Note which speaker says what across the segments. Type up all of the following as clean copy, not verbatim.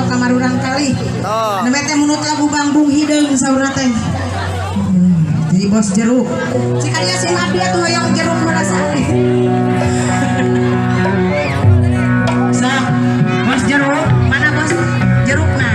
Speaker 1: sok kamar urang kali. Nemeh teh munut lagu bangbung hideung saurna teh. Jadi bos jeruk. Cik aya si Nabi atuh hoyong jeruk merasa. Sok, bos jeruk, mana bos jerukna?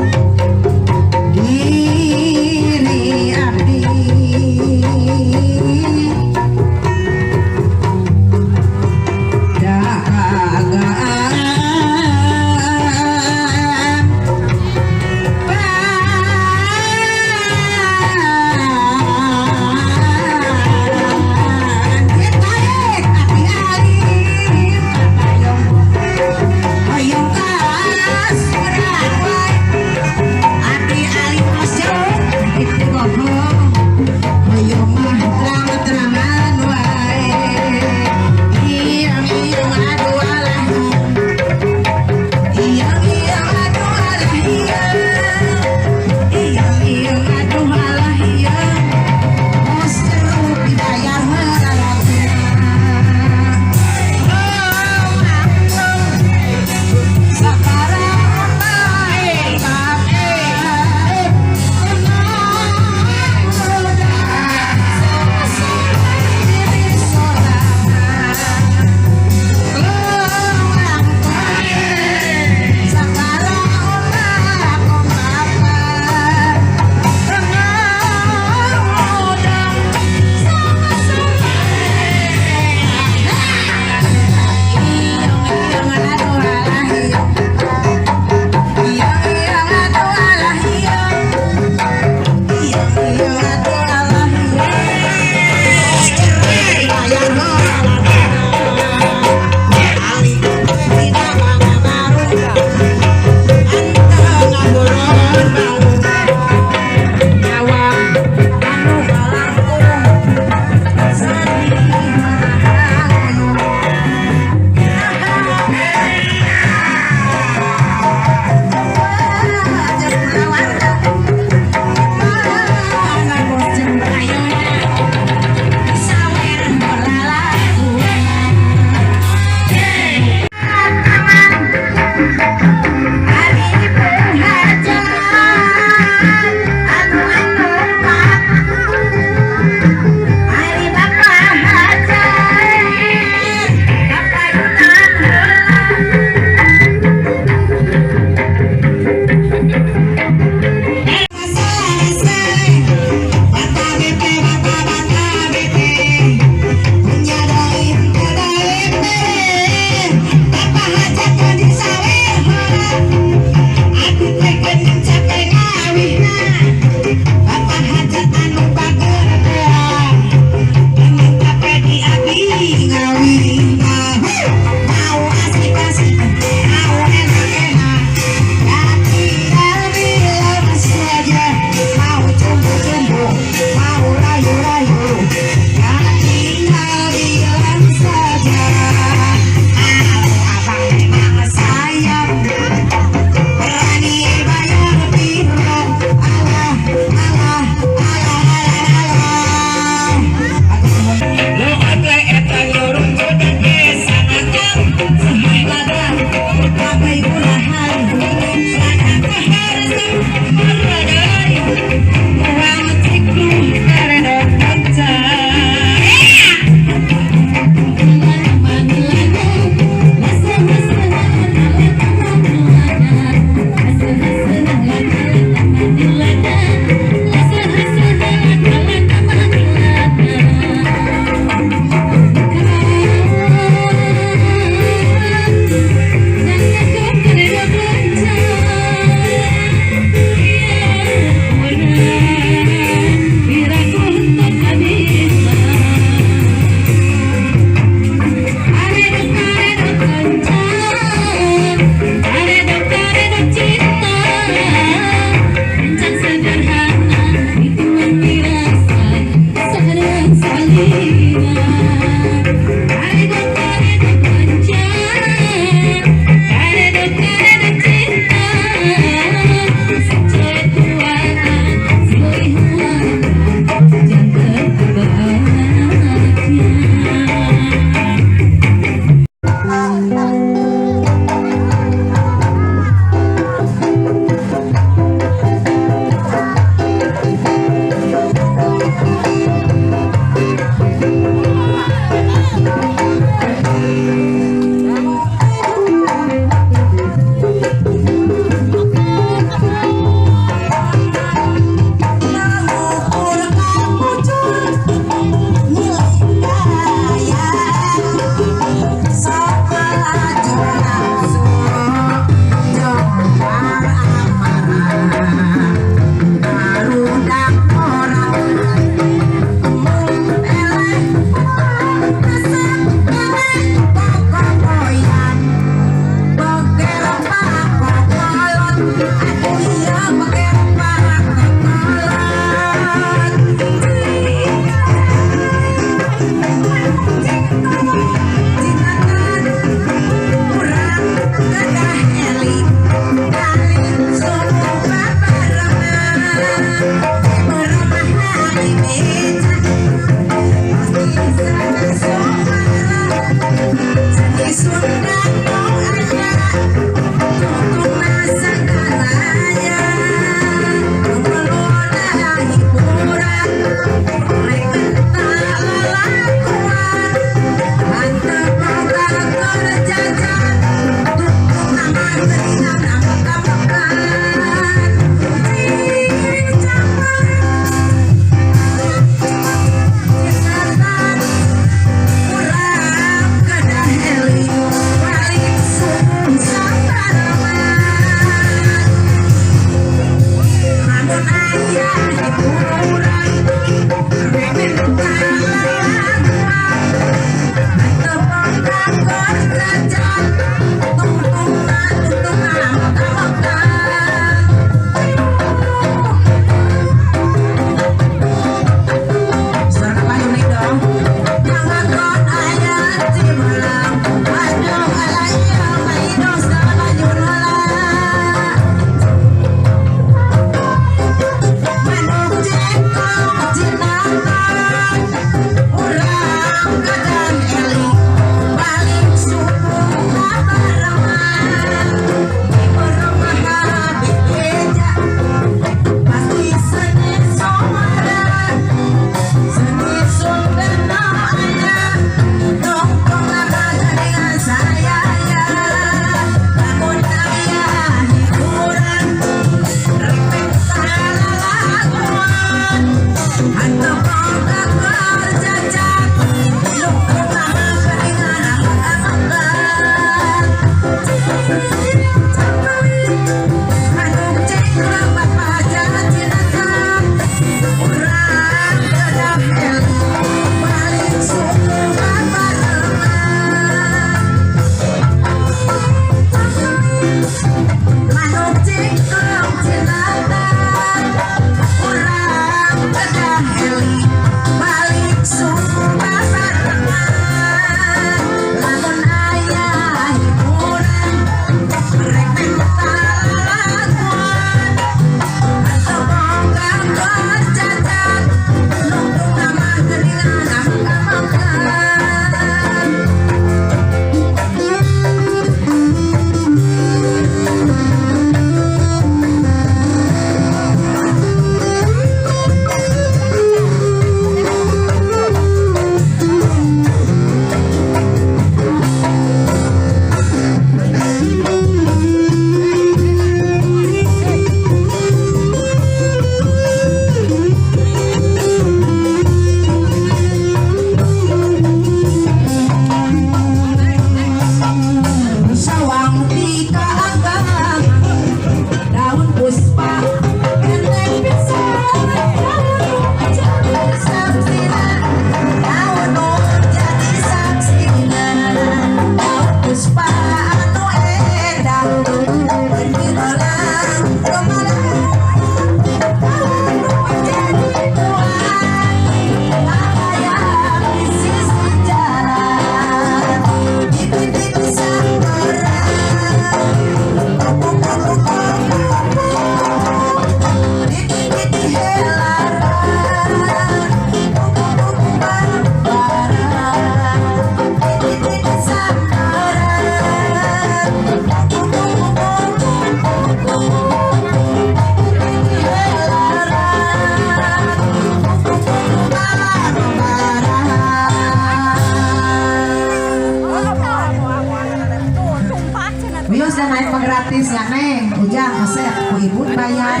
Speaker 1: Yus dan naik gratis ya neng. Ujang kasih ku ibu bayar.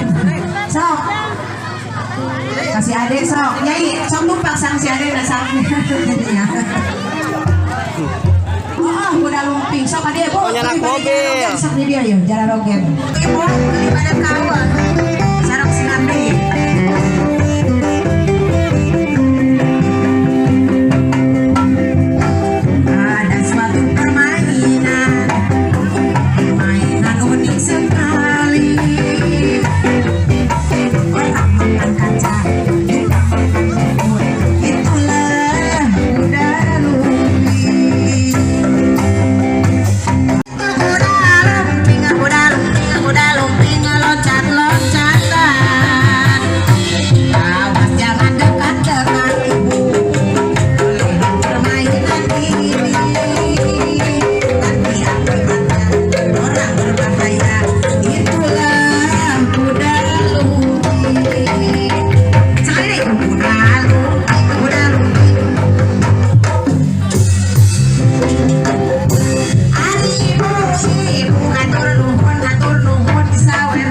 Speaker 1: Sok. Kasih adek sok. Nyai sok numpang sang si adek dan sang. Ya. Oh, udah lumping sok adek bu.
Speaker 2: Nyalak mobil.
Speaker 1: Sok di dia yuk jalan rogen. Ibu daripada kawan. Sarok sinambi. Ada suatu permainan. Permainan unik sekali. Orang makan kaca. Itulah kuda lumping. Kuda lumping loncat-loncatan. Awas jangan dekat-dekat ibu. Permainan ini nanti akibatnya orang berbahaya. Itulah kuda lumping. Sekali deh, kuda lumping, kuda lumping. Ari ibu ngatur nuhun disawer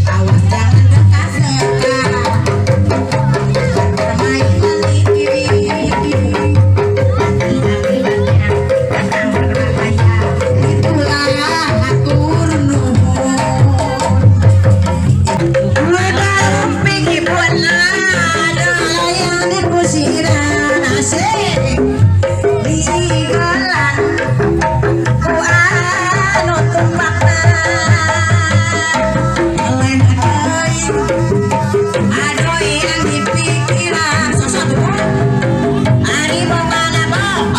Speaker 1: awas jangan dekat-dekat. Permainan ini orang berbahaya. Itulah ngatur nuhun. Kuda lumping ibuana layani kusiran asik diigolan ku anu tumpakna lehen adoy yang dipikiran sesuatu ari mana bohong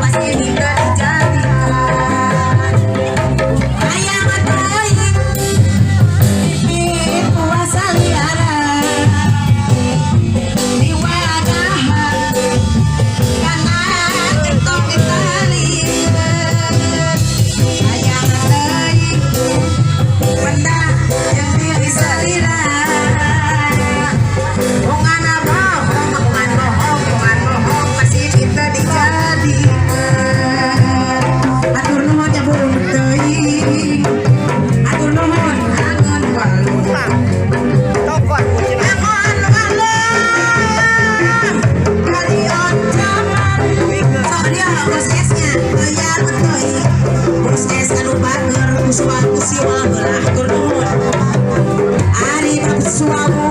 Speaker 1: pasti tidak dijadikan ayam adoy itu asal liara di wadahan karena kentok ditalikan ayam adoy benda yang diri selira bungan bohong pasti kita dijadikan. Atur nuhun ya burung teuing atur nuhun angon walu
Speaker 2: Tokon kucing.
Speaker 1: angon walu kali oncaman sok dia bos esnya bayar teuing bos es anu bager kusual kusiwal belah atur nuhun ari suabu